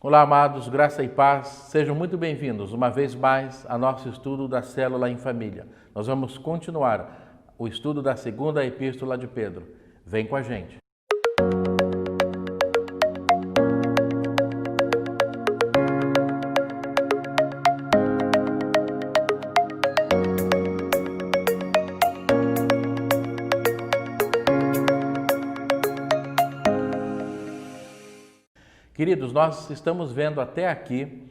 Olá, amados, graça e paz, sejam muito bem-vindos uma vez mais ao nosso estudo da Célula em Família. Nós vamos continuar o estudo da segunda epístola de Pedro. Vem com a gente. Queridos, nós estamos vendo até aqui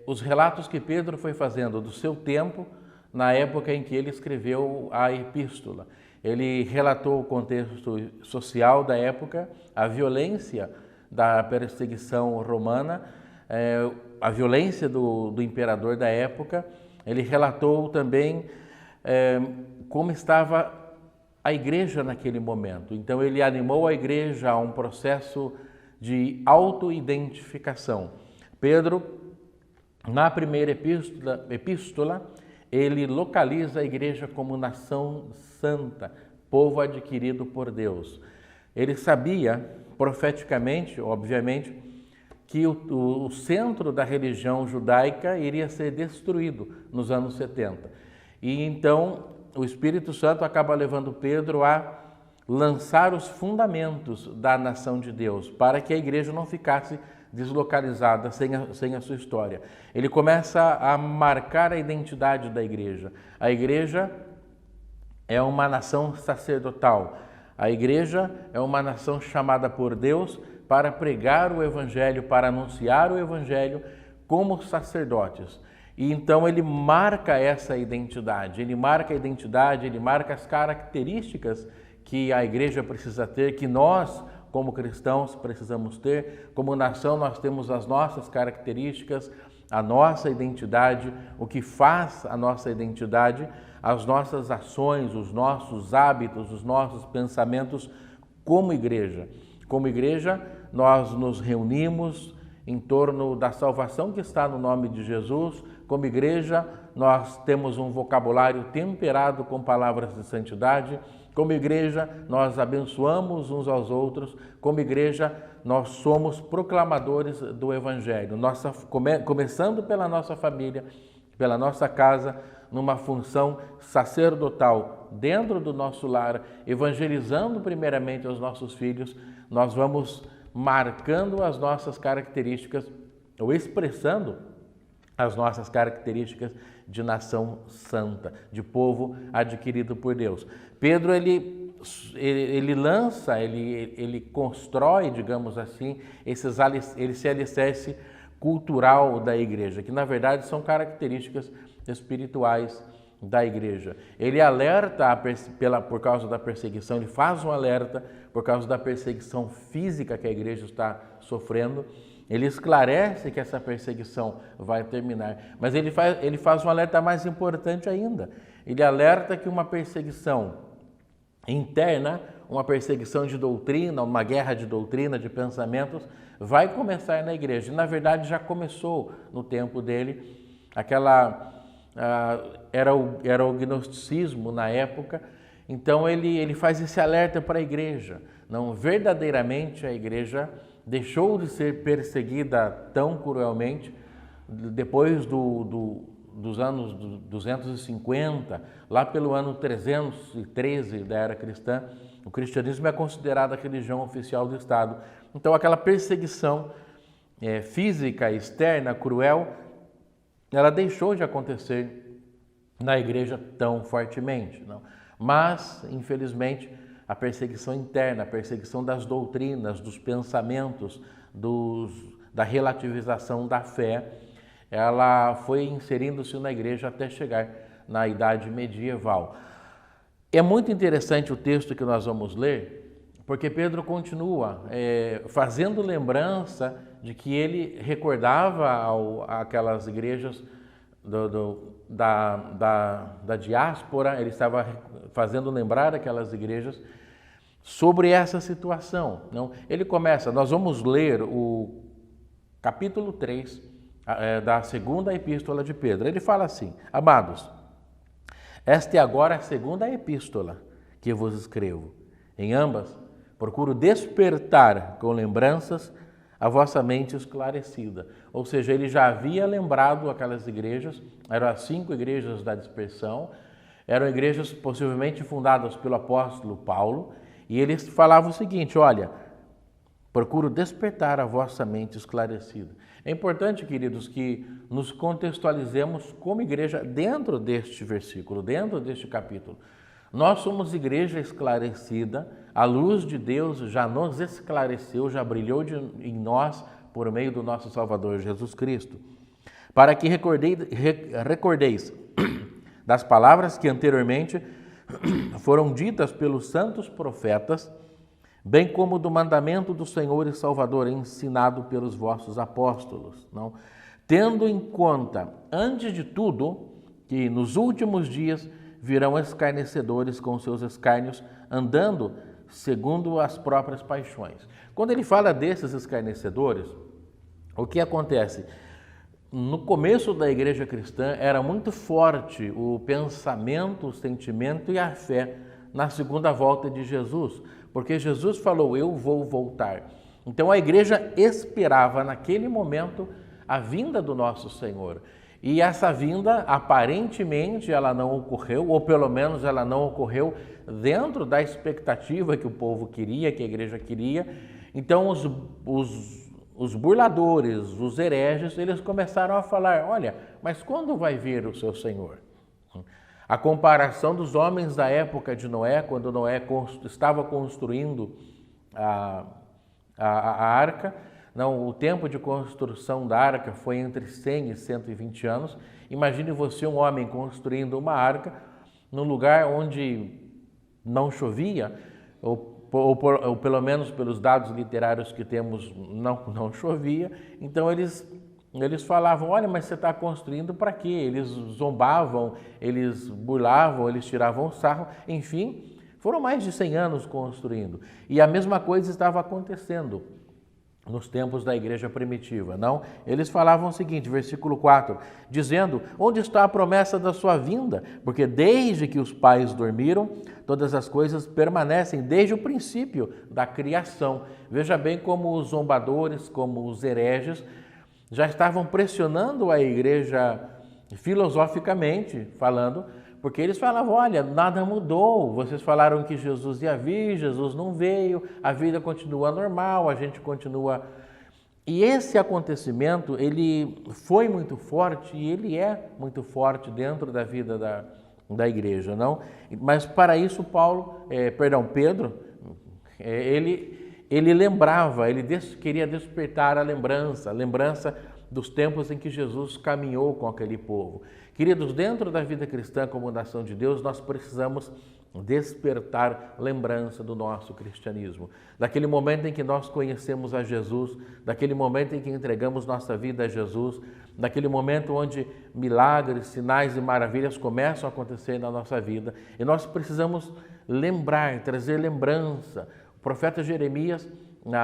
os relatos que Pedro foi fazendo do seu tempo na época em que ele escreveu a epístola. Ele relatou o contexto social da época, a violência da perseguição romana, a violência do imperador da época. Ele relatou também como estava a igreja naquele momento. Então ele animou a igreja a um processo de autoidentificação. Pedro, na primeira epístola, ele localiza a igreja como nação santa, povo adquirido por Deus. Ele sabia, profeticamente, obviamente, que o centro da religião judaica iria ser destruído nos anos 70. E então o Espírito Santo acaba levando Pedro a lançar os fundamentos da nação de Deus, para que a igreja não ficasse deslocalizada sem a sua história. Ele começa a marcar a identidade da igreja. A igreja é uma nação sacerdotal. A igreja é uma nação chamada por Deus para pregar o evangelho, para anunciar o evangelho como sacerdotes. E então ele marca essa identidade, ele marca a identidade, ele marca as características que a igreja precisa ter, que nós, como cristãos, precisamos ter. Como nação, nós temos as nossas características, a nossa identidade, o que faz a nossa identidade, as nossas ações, os nossos hábitos, os nossos pensamentos como igreja. Como igreja, nós nos reunimos em torno da salvação que está no nome de Jesus. Como igreja, nós temos um vocabulário temperado com palavras de santidade. Como igreja, nós abençoamos uns aos outros. Como igreja, nós somos proclamadores do Evangelho. Começando pela nossa família, pela nossa casa, numa função sacerdotal dentro do nosso lar, evangelizando primeiramente os nossos filhos, nós vamos marcando as nossas características ou expressando as nossas características de nação santa, de povo adquirido por Deus. Pedro, ele lança, ele constrói, digamos assim, esse alicerce cultural da igreja, que na verdade são características espirituais da igreja. Ele alerta por causa da perseguição, ele faz um alerta por causa da perseguição física que a igreja está sofrendo. Ele esclarece que essa perseguição vai terminar, mas ele faz um alerta mais importante ainda. Ele alerta que uma perseguição interna, uma perseguição de doutrina, uma guerra de doutrina, de pensamentos, vai começar na igreja. E, na verdade, já começou no tempo dele. Era o gnosticismo na época. Então, ele faz esse alerta para a igreja. Não, verdadeiramente, a igreja deixou de ser perseguida tão cruelmente depois dos anos 250, lá pelo ano 313 da era cristã. O cristianismo é considerado a religião oficial do Estado. Então, aquela perseguição física, externa, cruel, ela deixou de acontecer na igreja tão fortemente. Não? Mas, infelizmente, a perseguição interna, a perseguição das doutrinas, dos pensamentos, da relativização da fé, ela foi inserindo-se na igreja até chegar na idade medieval. É muito interessante o texto que nós vamos ler, porque Pedro continua fazendo lembrança de que ele recordava aquelas igrejas da diáspora, ele estava fazendo lembrar aquelas igrejas sobre essa situação. Não? Ele começa, nós vamos ler o capítulo 3 da segunda epístola de Pedro. Ele fala assim: amados, esta é agora a segunda epístola que vos escrevo. Em ambas, procuro despertar com lembranças a vossa mente esclarecida. Ou seja, ele já havia lembrado aquelas igrejas, eram as 5 igrejas da dispersão, eram igrejas possivelmente fundadas pelo apóstolo Paulo, e eles falavam o seguinte: olha, procuro despertar a vossa mente esclarecida. É importante, queridos, que nos contextualizemos como igreja dentro deste versículo, dentro deste capítulo. Nós somos igreja esclarecida, a luz de Deus já nos esclareceu, já brilhou em nós por meio do nosso Salvador Jesus Cristo. Para que recordeis das palavras que anteriormente foram ditas pelos santos profetas, bem como do mandamento do Senhor e Salvador ensinado pelos vossos apóstolos, não? Tendo em conta, antes de tudo, que nos últimos dias virão escarnecedores com seus escárnios, andando segundo as próprias paixões. Quando ele fala desses escarnecedores, o que acontece? No começo da igreja cristã era muito forte o pensamento, o sentimento e a fé na segunda volta de Jesus, porque Jesus falou: eu vou voltar. Então a igreja esperava naquele momento a vinda do nosso Senhor. E essa vinda, aparentemente, ela não ocorreu, ou pelo menos ela não ocorreu dentro da expectativa que o povo queria, que a igreja queria. Então os burladores, os hereges, eles começaram a falar: olha, mas quando vai vir o seu Senhor? A comparação dos homens da época de Noé, quando Noé estava construindo a arca, não, o tempo de construção da arca foi entre 100 e 120 anos. Imagine você, um homem, construindo uma arca num lugar onde não chovia, ou pelo menos pelos dados literários que temos, não chovia. Então eles falavam: olha, mas você está construindo para quê? Eles zombavam, eles burlavam, eles tiravam sarro, enfim, foram mais de 100 anos construindo. E a mesma coisa estava acontecendo nos tempos da igreja primitiva, não? Eles falavam o seguinte, versículo 4, dizendo: onde está a promessa da sua vinda? Porque desde que os pais dormiram, todas as coisas permanecem desde o princípio da criação. Veja bem como os zombadores, como os hereges, já estavam pressionando a igreja filosoficamente falando, porque eles falavam: olha, nada mudou, vocês falaram que Jesus ia vir, Jesus não veio, a vida continua normal, a gente continua... E esse acontecimento, ele foi muito forte e ele é muito forte dentro da vida da igreja, não? Mas para isso Pedro, ele lembrava, ele queria despertar a lembrança dos tempos em que Jesus caminhou com aquele povo. Queridos, dentro da vida cristã como nação de Deus, nós precisamos despertar lembrança do nosso cristianismo, daquele momento em que nós conhecemos a Jesus, daquele momento em que entregamos nossa vida a Jesus, daquele momento onde milagres, sinais e maravilhas começam a acontecer na nossa vida. E nós precisamos lembrar, trazer lembrança. O profeta Jeremias,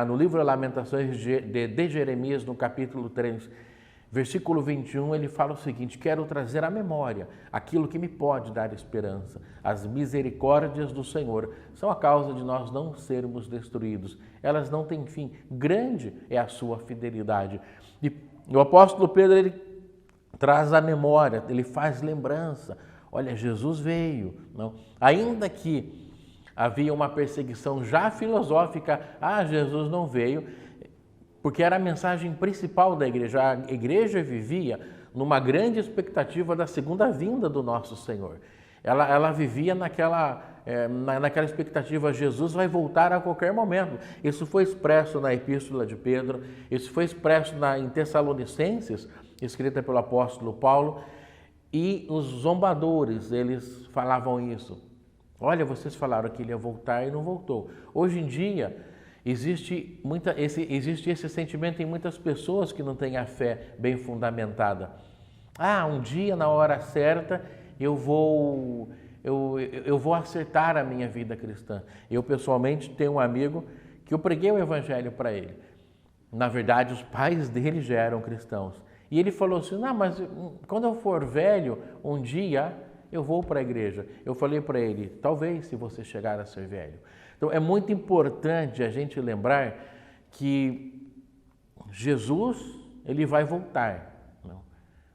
no livro Lamentações de Jeremias, no capítulo 3, versículo 21, ele fala o seguinte: quero trazer à memória aquilo que me pode dar esperança. As misericórdias do Senhor são a causa de nós não sermos destruídos. Elas não têm fim. Grande é a sua fidelidade. E o apóstolo Pedro, ele traz à memória, ele faz lembrança. Olha, Jesus veio. Não? Ainda que havia uma perseguição já filosófica, Jesus não veio, porque era a mensagem principal da igreja. A igreja vivia numa grande expectativa da segunda vinda do nosso Senhor. Ela vivia naquela expectativa: Jesus vai voltar a qualquer momento. Isso foi expresso na Epístola de Pedro, isso foi expresso em Tessalonicenses, escrita pelo apóstolo Paulo, e os zombadores, eles falavam isso. Olha, vocês falaram que ele ia voltar e não voltou. Hoje em dia, existe esse sentimento em muitas pessoas que não têm a fé bem fundamentada. Um dia, na hora certa, eu vou acertar a minha vida cristã. Eu, pessoalmente, tenho um amigo que eu preguei o evangelho para ele. Na verdade, os pais dele já eram cristãos. E ele falou assim: mas quando eu for velho, um dia eu vou para a igreja. Eu falei para ele: talvez, se você chegar a ser velho. Então, é muito importante a gente lembrar que Jesus, ele vai voltar. Não.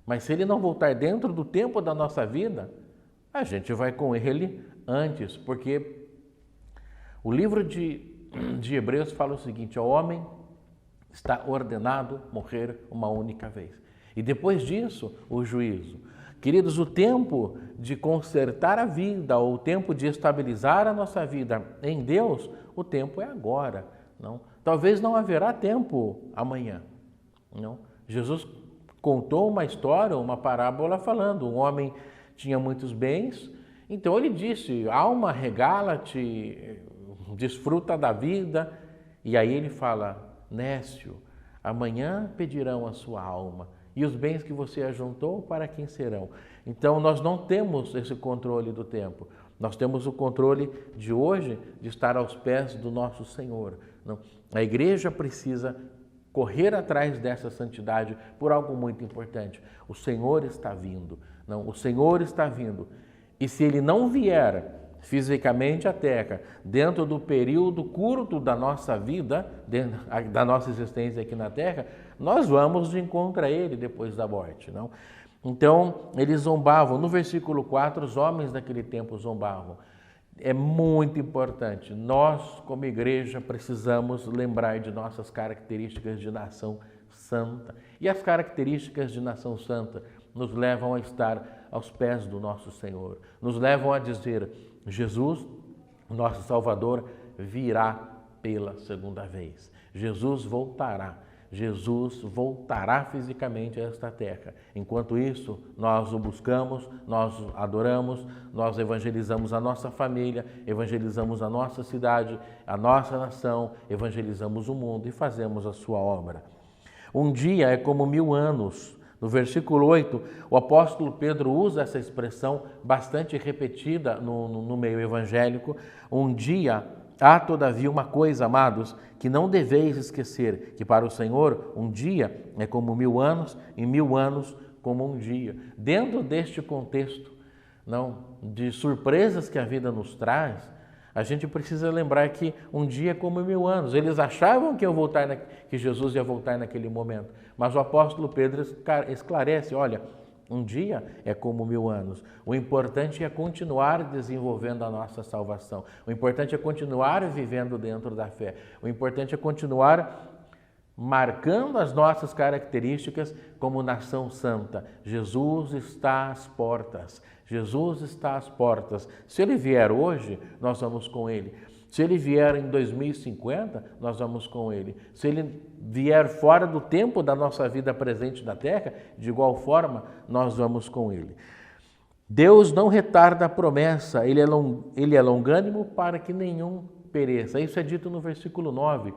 Mas se ele não voltar dentro do tempo da nossa vida, a gente vai com ele antes, porque o livro de Hebreus fala o seguinte: o homem está ordenado morrer uma única vez. E depois disso, o juízo. Queridos, o tempo de consertar a vida, ou o tempo de estabilizar a nossa vida em Deus, o tempo é agora. Não? Talvez não haverá tempo amanhã. Não? Jesus contou uma história, uma parábola falando, um homem tinha muitos bens, então ele disse: alma, regala-te, desfruta da vida. E aí ele fala: nécio, amanhã pedirão a sua alma, e os bens que você ajuntou, para quem serão? Então nós não temos esse controle do tempo, nós temos o controle de hoje, de estar aos pés do nosso Senhor. Não? A igreja precisa correr atrás dessa santidade por algo muito importante: o Senhor está vindo. Não, o Senhor está vindo. E se Ele não vier fisicamente à Terra, dentro do período curto da nossa vida, da nossa existência aqui na Terra, nós vamos de encontro a Ele depois da morte. Não? Então, eles zombavam. No versículo 4, os homens daquele tempo zombavam. É muito importante. Nós, como igreja, precisamos lembrar de nossas características de nação santa. E as características de nação santa nos levam a estar aos pés do nosso Senhor. Nos levam a dizer: Jesus, nosso Salvador, virá pela segunda vez. Jesus voltará. Jesus voltará fisicamente a esta terra. Enquanto isso, nós o buscamos, nós o adoramos, nós evangelizamos a nossa família, evangelizamos a nossa cidade, a nossa nação, evangelizamos o mundo e fazemos a sua obra. Um dia é como 1000 anos. No versículo 8, o apóstolo Pedro usa essa expressão bastante repetida no meio evangélico. Um dia, há todavia uma coisa, amados, que não deveis esquecer, que para o Senhor um dia é como 1000 anos, e 1000 anos como um dia. Dentro deste contexto, não, de surpresas que a vida nos traz, a gente precisa lembrar que um dia é como 1000 anos. Eles achavam que que Jesus ia voltar naquele momento, mas o apóstolo Pedro esclarece: olha, um dia é como 1000 anos. O importante é continuar desenvolvendo a nossa salvação. O importante é continuar vivendo dentro da fé. O importante é continuar marcando as nossas características como nação santa. Jesus está às portas. Jesus está às portas. Se Ele vier hoje, nós vamos com Ele. Se Ele vier em 2050, nós vamos com Ele. Se Ele vier fora do tempo da nossa vida presente na Terra, de igual forma, nós vamos com Ele. Deus não retarda a promessa, Ele é longânimo para que nenhum pereça. Isso é dito no versículo 9.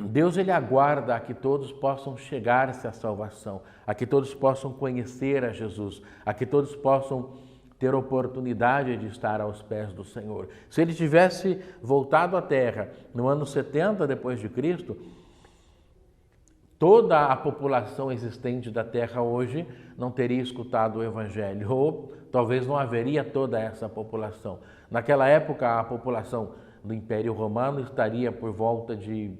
Deus, Ele aguarda a que todos possam chegar-se à salvação, a que todos possam conhecer a Jesus, a que todos possam ter oportunidade de estar aos pés do Senhor. Se Ele tivesse voltado à Terra no ano 70 depois de Cristo, toda a população existente da Terra hoje não teria escutado o Evangelho, ou talvez não haveria toda essa população. Naquela época, a população do Império Romano estaria por volta de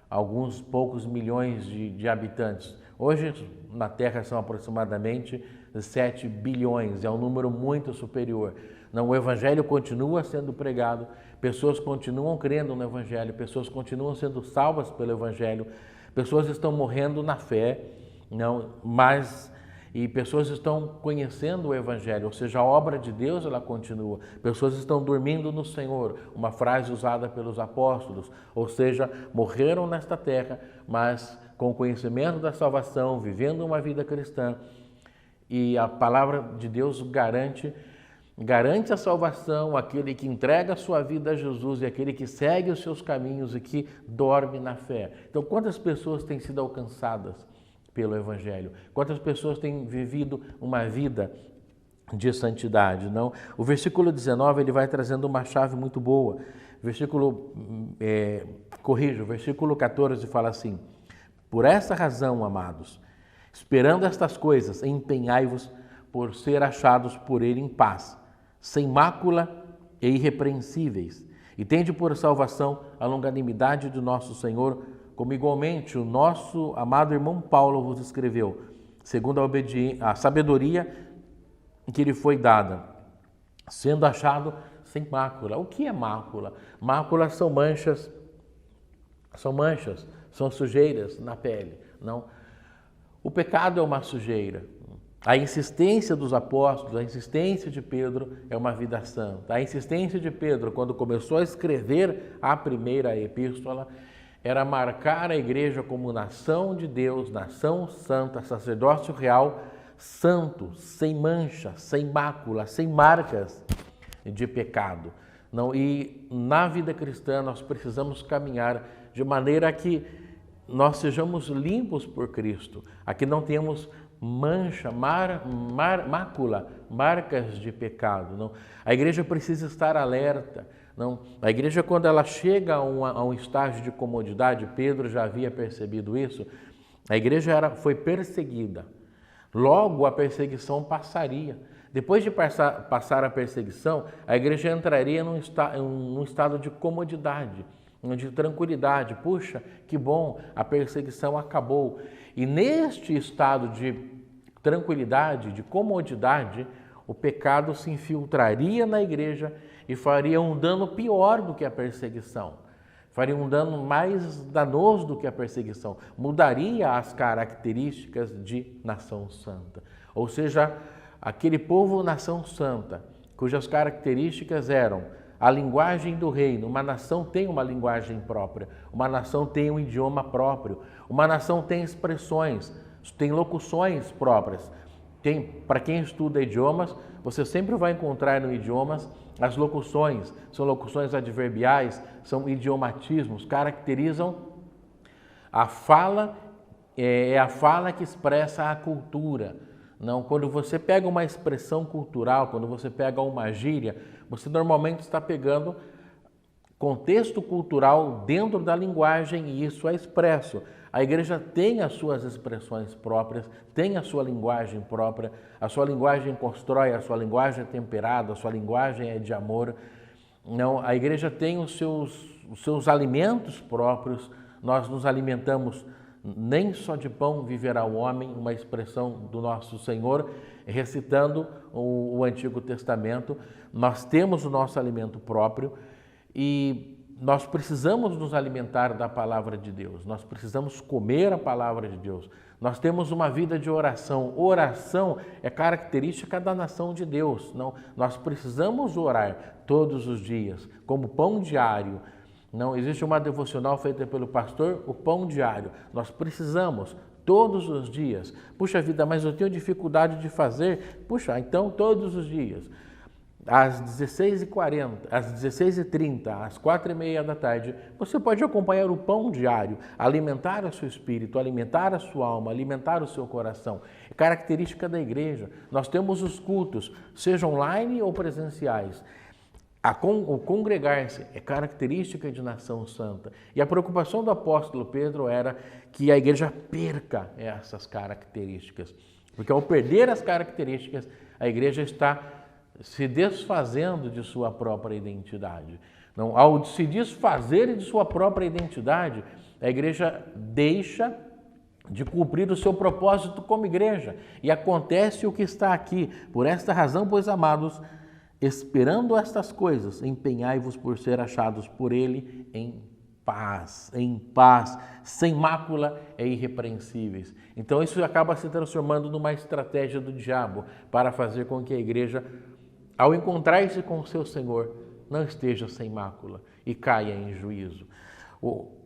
alguns poucos milhões de habitantes. Hoje, na Terra, são aproximadamente 7 bilhões, é um número muito superior. Não, o Evangelho continua sendo pregado, pessoas continuam crendo no Evangelho, pessoas continuam sendo salvas pelo Evangelho, pessoas estão morrendo na fé, e pessoas estão conhecendo o Evangelho, ou seja, a obra de Deus ela continua. Pessoas estão dormindo no Senhor, uma frase usada pelos apóstolos, ou seja, morreram nesta terra, mas com o conhecimento da salvação, vivendo uma vida cristã. E a palavra de Deus garante a salvação, aquele que entrega a sua vida a Jesus e aquele que segue os seus caminhos e que dorme na fé. Então, quantas pessoas têm sido alcançadas pelo Evangelho? Quantas pessoas têm vivido uma vida de santidade? Não? O versículo 19 ele vai trazendo uma chave muito boa. O versículo 14 fala assim: por essa razão, amados, esperando estas coisas, empenhai-vos por ser achados por Ele em paz, sem mácula e irrepreensíveis, e tende por salvação a longanimidade de nosso Senhor, como igualmente o nosso amado irmão Paulo vos escreveu, segundo a sabedoria que lhe foi dada, sendo achado sem mácula. O que é mácula? Máculas são manchas, são sujeiras na pele. Não. O pecado é uma sujeira. A insistência dos apóstolos, a insistência de Pedro é uma vida santa. A insistência de Pedro, quando começou a escrever a primeira epístola, era marcar a igreja como nação de Deus, nação santa, sacerdócio real, santo, sem mancha, sem mácula, sem marcas de pecado. Não, e na vida cristã nós precisamos caminhar de maneira que nós sejamos limpos por Cristo. Aqui não temos mancha, mácula, marcas de pecado. Não. A igreja precisa estar alerta. Não. A igreja, quando ela chega a um estágio de comodidade, Pedro já havia percebido isso, a igreja foi perseguida. Logo a perseguição passaria. Depois de passar a perseguição, a igreja entraria num estado de comodidade, de tranquilidade. Puxa, que bom, a perseguição acabou. E neste estado de tranquilidade, de comodidade, o pecado se infiltraria na igreja e faria um dano pior do que a perseguição. Faria um dano mais danoso do que a perseguição. Mudaria as características de nação santa. Ou seja, aquele povo nação santa, cujas características eram a linguagem do reino. Uma nação tem uma linguagem própria, uma nação tem um idioma próprio, uma nação tem expressões, tem locuções próprias. Para quem estuda idiomas, você sempre vai encontrar no idiomas as locuções, são locuções adverbiais, são idiomatismos, caracterizam a fala, é a fala que expressa a cultura. Não, quando você pega uma expressão cultural, quando você pega uma gíria, você normalmente está pegando contexto cultural dentro da linguagem e isso é expresso. A igreja tem as suas expressões próprias, tem a sua linguagem própria, a sua linguagem constrói, a sua linguagem é temperada, a sua linguagem é de amor. Não, a igreja tem os seus alimentos próprios, nós nos alimentamos. Nem só de pão viverá o homem, uma expressão do nosso Senhor, recitando o Antigo Testamento. Nós temos o nosso alimento próprio e nós precisamos nos alimentar da palavra de Deus. Nós precisamos comer a palavra de Deus. Nós temos uma vida de oração. Oração é característica da nação de Deus. Não, nós precisamos orar todos os dias, como pão diário. Não existe uma devocional feita pelo pastor, o pão diário. Nós precisamos todos os dias. Puxa vida, mas eu tenho dificuldade de fazer. Puxa, então todos os dias. Às 16h40, às 16h30, às 4h30 da tarde, você pode acompanhar o pão diário, alimentar o seu espírito, alimentar a sua alma, alimentar o seu coração. É característica da igreja. Nós temos os cultos, seja online ou presenciais. O congregar-se é característica de nação santa. E a preocupação do apóstolo Pedro era que a igreja perca essas características. Porque ao perder as características, a igreja está se desfazendo de sua própria identidade. Não, ao se desfazer de sua própria identidade, a igreja deixa de cumprir o seu propósito como igreja. E acontece o que está aqui. Por esta razão, pois, amados, esperando estas coisas, empenhai-vos por ser achados por ele em paz, sem mácula e irrepreensíveis. Então isso acaba se transformando numa estratégia do diabo para fazer com que a igreja, ao encontrar-se com o seu Senhor, não esteja sem mácula e caia em juízo.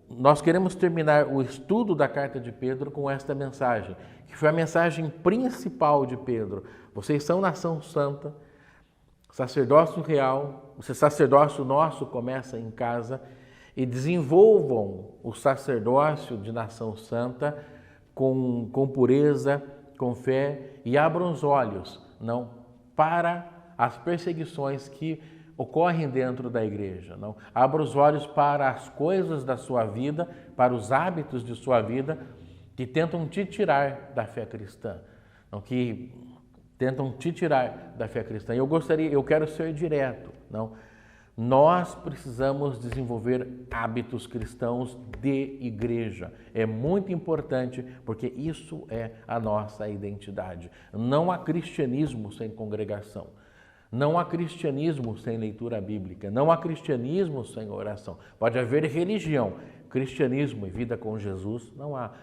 Nós queremos terminar o estudo da carta de Pedro com esta mensagem, que foi a mensagem principal de Pedro. Vocês são nação santa, sacerdócio real, o sacerdócio nosso começa em casa e desenvolvam o sacerdócio de nação santa com pureza, com fé e abram os olhos, não, para as perseguições que ocorrem dentro da igreja. Não, abra os olhos para as coisas da sua vida, para os hábitos de sua vida que tentam te tirar da fé cristã, não, que tentam te tirar da fé cristã. Eu quero ser direto, não? Nós precisamos desenvolver hábitos cristãos de igreja. É muito importante porque isso é a nossa identidade. Não há cristianismo sem congregação. Não há cristianismo sem leitura bíblica. Não há cristianismo sem oração. Pode haver religião, cristianismo e vida com Jesus não há.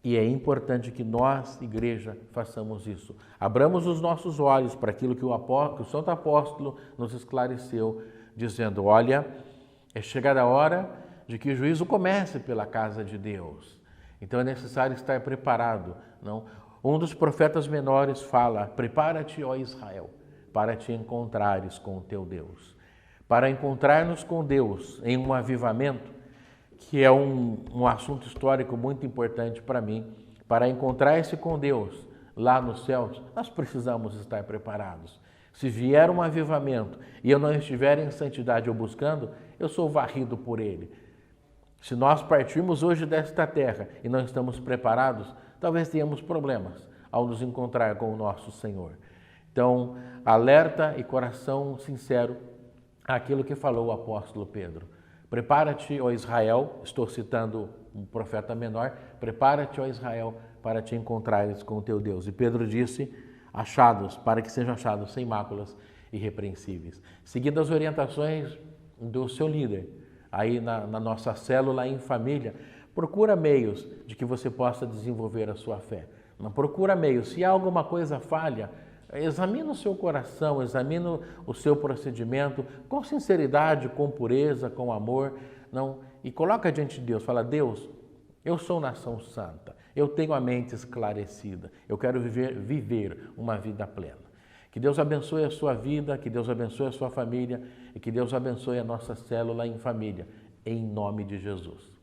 E é importante que nós, igreja, façamos isso. Abramos os nossos olhos para aquilo que o Santo Apóstolo nos esclareceu, dizendo, olha, é chegada a hora de que o juízo comece pela casa de Deus. Então é necessário estar preparado. Não? Um dos profetas menores fala, prepara-te, ó Israel, para te encontrares com o teu Deus. Para encontrar-nos com Deus em um avivamento, que é um assunto histórico muito importante para mim, para encontrar-se com Deus lá nos céus, nós precisamos estar preparados. Se vier um avivamento e eu não estiver em santidade ou buscando, eu sou varrido por ele. Se nós partirmos hoje desta terra e não estamos preparados, talvez tenhamos problemas ao nos encontrar com o nosso Senhor. Então, alerta e coração sincero àquilo que falou o apóstolo Pedro. Prepara-te, ó Israel, estou citando um profeta menor, prepara-te, ó Israel, para te encontrares com o teu Deus. E Pedro disse, achados, para que sejam achados sem máculas irrepreensíveis. Seguindo as orientações do seu líder, aí na nossa célula em família, procura meios de que você possa desenvolver a sua fé. Não procura meios, se há alguma coisa falha, examina o seu coração, examina o seu procedimento com sinceridade, com pureza, com amor, não? E coloca diante de Deus, fala, Deus, eu sou nação santa, eu tenho a mente esclarecida, eu quero viver uma vida plena. Que Deus abençoe a sua vida, que Deus abençoe a sua família e que Deus abençoe a nossa célula em família, em nome de Jesus.